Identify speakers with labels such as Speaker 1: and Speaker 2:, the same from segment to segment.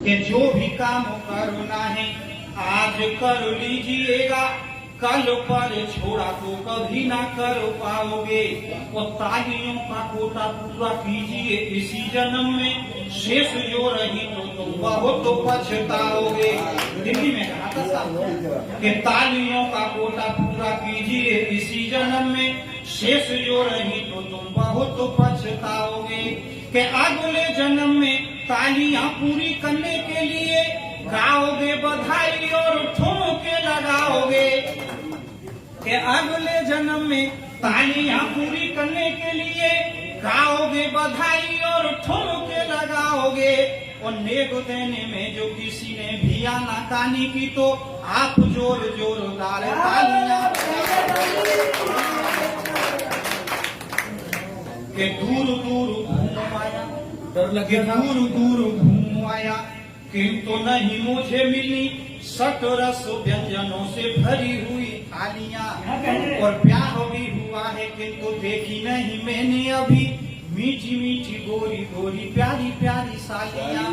Speaker 1: कि जो भी काम करना है आज कर लीजिएगा, कल पर छोड़ा तो कभी ना कर पाओगे। और तालियों का कोटा पूरा कीजिए इसी जन्म में, शेष जो रही तो तुम बहुत पछताओगे। दिल्ली में कहा था साहब कि तालियों का कोटा पूरा कीजिए इसी जन्म में, शेष जो रही तो तुम बहुत पछताओगे। कि अगले जन्म में तालियां पूरी करने के लिए गाओगे बधाई और ठुमके लगाओगे। कि अगले जन्म में तालियां पूरी करने के लिए गाओगे बधाई और ठुमके लगाओगे। और नेक देने में जो किसी ने भी आनाकानी की तो आप जोर जोरदार तालियां। के दूर दूर घूम आया, डर लगे दूर दूर घूम आया, किंतु नहीं मुझे मिली सट रस व्यंजनों से भरी हुई थालियां। और ब्याह भी हुआ है किंतु देखी नहीं मैंने अभी मीठी मीठी गोरी गोरी प्यारी प्यारी सालियां।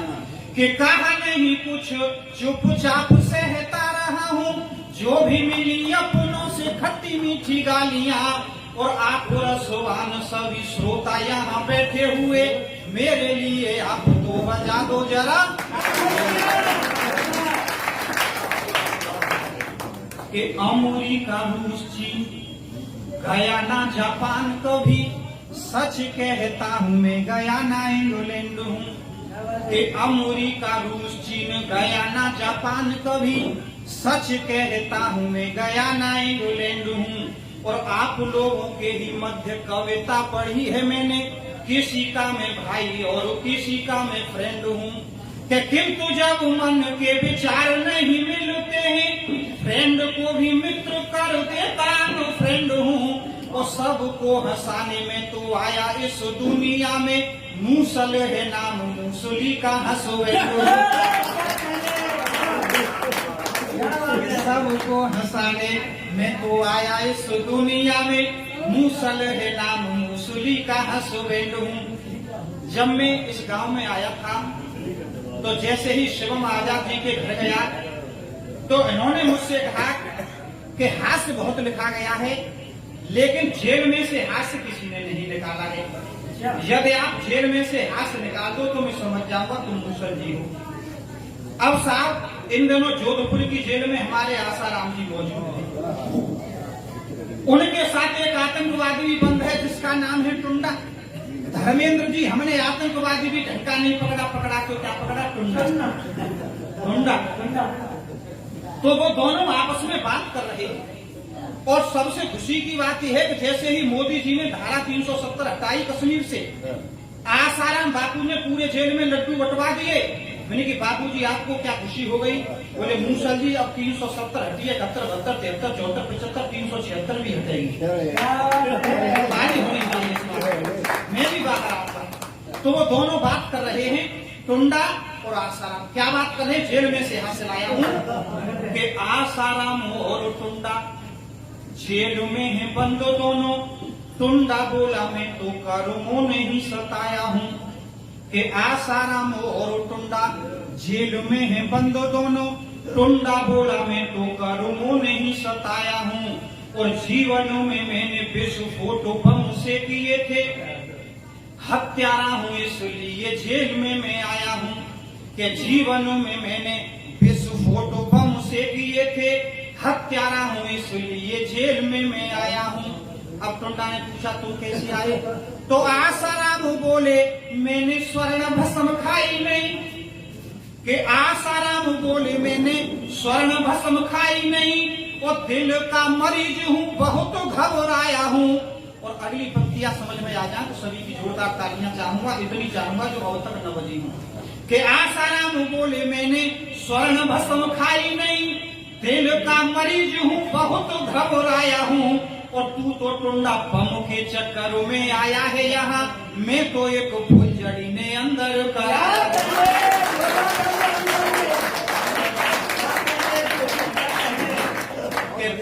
Speaker 1: कि कहा नहीं कुछ चुपचाप सहता रहा हूँ, जो भी मिली अपनों से खट्टी मीठी गालियां। और आप रसवान सभी श्रोता यहाँ बैठे हुए, मेरे लिए आप तो बजा दो जरा। कि अमेरिका रूस चीन गयाना जापान कभी, सच कहता हूँ मैं गयाना इंग्लैंड हूँ। कि अमेरिका रूस चीन गयाना जापान कभी, सच कहता हूँ मैं गयाना इंग्लैंड हूँ। और आप लोगों के ही मध्य कविता पढ़ी है मैंने, किसी का मैं भाई और किसी का मैं फ्रेंड हूँ। कि किंतु जब मन के विचार नहीं मिलते हैं, फ्रेंड को भी मित्र कर देता मैं फ्रेंड हूँ। और सबको हंसाने में तो आया इस दुनिया में, मूसल है नाम मूसली का हंसवे। सबको हंसाने में तो आया इस दुनिया में, मूसल है नाम मूसली का हंसवेंड हूँ। जब मैं इस गांव में आया था तो जैसे ही शिवम आजाद जी के घर गया तो इन्होंने मुझसे कहा कि हास्य बहुत लिखा गया है, लेकिन जेल में से हास्य किसी ने नहीं निकाला है। यदि आप जेल में से हास्य निकाल दो तो मैं समझ जाऊंगा तुम मूसल जी हो। अब साहब इन दिनों जोधपुर की जेल में हमारे आसाराम जी मौजूद हैं। उनके साथ एक आतंकवादी भी बंद है जिसका नाम है टुंडा। धर्मेंद्र जी, हमने आतंकवादी भी ढंका नहीं पकड़ा, पकड़ा तो क्या पकड़ा? टुंडा। तो वो दोनों आपस में बात कर रहे हैं। और सबसे खुशी की बात यह है कि जैसे ही मोदी जी ने धारा 370 हटाई कश्मीर से, आसाराम बापू ने पूरे जेल में लड्डू बंटवा दिए। मैंने कि बाबूजी आपको क्या खुशी हो गई? बोले मूसल जी अब 370 हटी है, 71, 72, 73, 74, 75, 376 भी हटेगी। मैं भी बाहर आता। तो वो दोनों बात कर रहे हैं, टुंडा और आसाराम। क्या बात कर रहे हैं? जेल में से हासिल आया हूँ कि आसाराम और टुंडा जेल में है बंद दोनों। टुंडा बोला मैं तो कर्मों ने ही सताया हूँ। कि आसाराम और टुंडा जेल में है बंद दोनों। टुंडा बोला मैं तो कर्मों ने ही सताया हूँ। और जीवन में मैंने विस्फोट बम से किए थे, हत्यारा हूँ इसलिए जेल में मैं आया हूँ। कि जीवन में मैंने विस्फोट बम से किए थे, हत्यारा हूँ इसलिए जेल में मैं आया हूँ। अब टुंडा ने पूछा तुम कैसे आए? तो आसाराम बोले मैंने स्वर्ण भस्म खाई नहीं। कि आसाराम बोले मैंने स्वर्ण भस्म खाई नहीं, और दिल का मरीज हूँ बहुत घबराया हूँ। और अगली पंक्तियां समझ में आ जाए तो सभी की जोरदार तालियां चाहूंगा, इतनी चाहूंगा जो अब तक न बजी हूँ। कि आसाराम बोले मैंने स्वर्ण भस्म खाई नहीं, दिल का मरीज हूँ बहुत घबराया हूँ। और तू तो टुंडा बम के चक्करों में आया है यहाँ, मैं तो एक फुलझड़ी ने अंदर करा।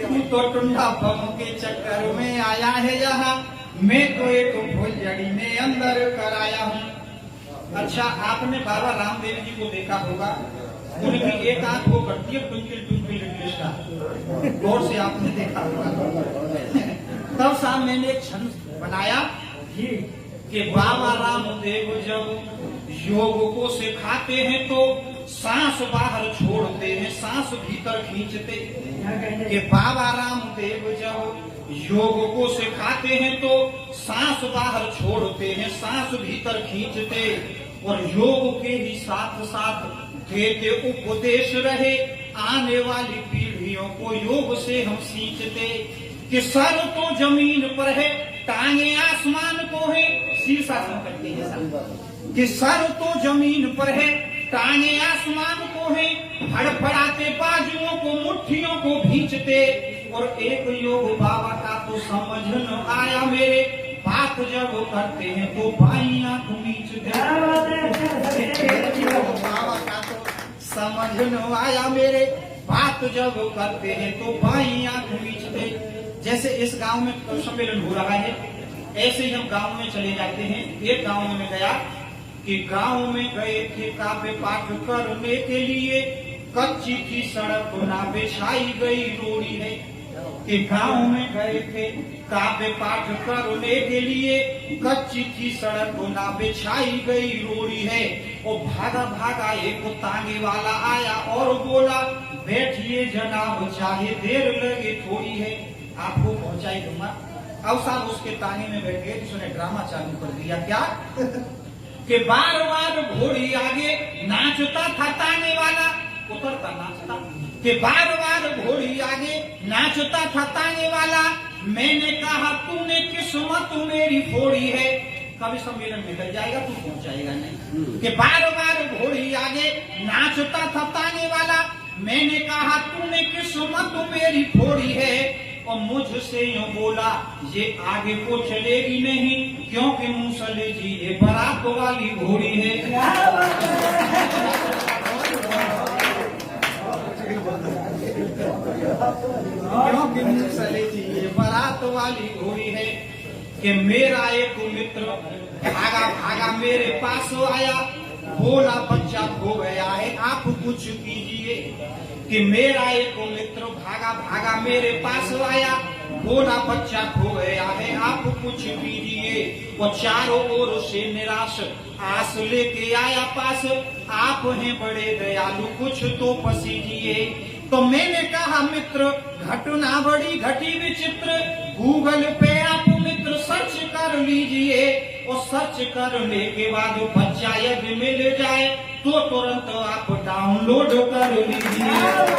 Speaker 1: तू तो टुंडा बम के चक्कर में आया है यहाँ, मैं तो एक फुलझड़ी ने अंदर कराया हूँ। अच्छा, आपने बाबा रामदेव जी को देखा होगा, उनकी एक आंख वो करती है ट्विंकल ट्विंकल लिटिल स्टार, गौर से आपने देखा होगा। तब साहब मैंने एक छंद बनाया कि बाबा रामदेव जब योग को सिखाते हैं तो सांस बाहर छोड़ते हैं, सांस भीतर खींचते। कि बाबा रामदेव जब योग को सिखाते हैं तो सांस बाहर छोड़ते हैं, सांस भीतर खींचते। और योग के ही साथ साथ देते उपदेश रहे, आने वाली पीढ़ियों को योग से हम सींचते। कि सर तो जमीन पर है, टांगे आसमान को है, शीर्षासन करते हैं। कि सर तो जमीन पर है, टांगे आसमान को है, फड़फड़ाते बाजुओं को, मुट्ठियों को भींचते। और एक योग बाबा का तो समझ न आया मेरे, बात जब करते हैं तो बाई आंख मीचते। बाबा का तो समझ न आया मेरे, बात जब करते हैं तो बाई आंख मीचते। जैसे इस गांव में सम्मेलन हो रहा है, ऐसे ही हम गांव में चले जाते हैं। एक गांव में गया कि गांव में गए थे काव्य पाठ करने के लिए, कच्ची थी सड़क ना बिछाई गई रोड़ी है। कि गांव में गए थे काव्य पाठ करने के लिए, कच्ची थी सड़क ना बिछाई गई रोड़ी है। और भागा भागा एक तांगे वाला आया और बोला, बैठिए जनाब चाहे देर लगे थोड़ी है, आपको पहुंचाई दूंगा। अब साहब उसके तांगे में बैठ गए, उसने ड्रामा चालू कर दिया। क्या? कि बार बार घोड़ी आगे नाचता था तांगे वाला, उतरता नाचता। कि बार बार घोड़ी आगे नाचता था तांगे वाला, मैंने कहा तूने किस्मत मेरी फोड़ी है, कभी सम्मेलन निकल जाएगा तू पहुंचाएगा नहीं। कि बार बार घोड़ी आगे नाचता था तांगे वाला, मैंने कहा तूने किस्मत मेरी फोड़ी है। और मुझसे यूं बोला, ये आगे को चलेगी नहीं, क्योंकि मूसले जी ये बारात वाली घोड़ी है। क्योंकि मूसले जी ये बारात वाली घोड़ी है। कि मेरा एक मित्र भागा भागा मेरे पास आया, बोला बच्चा हो गया है आप कुछ कीजिए। कि मेरा एक मित्र भागा भागा मेरे पास आया, बोला बच्चा हो गया है आप कुछ कीजिए। और चारों ओर से निराश आस लेके आया पास, आप हैं बड़े दयालु कुछ तो पसीजिए। तो मैंने कहा मित्र घटना बड़ी घटी विचित्र, गूगल पे आप मित्र सर्च कर लीजिए। और सर्च करने के बाद बच्चा यदि मिल जाए तो तुरंत आप डाउनलोड कर लीजिए।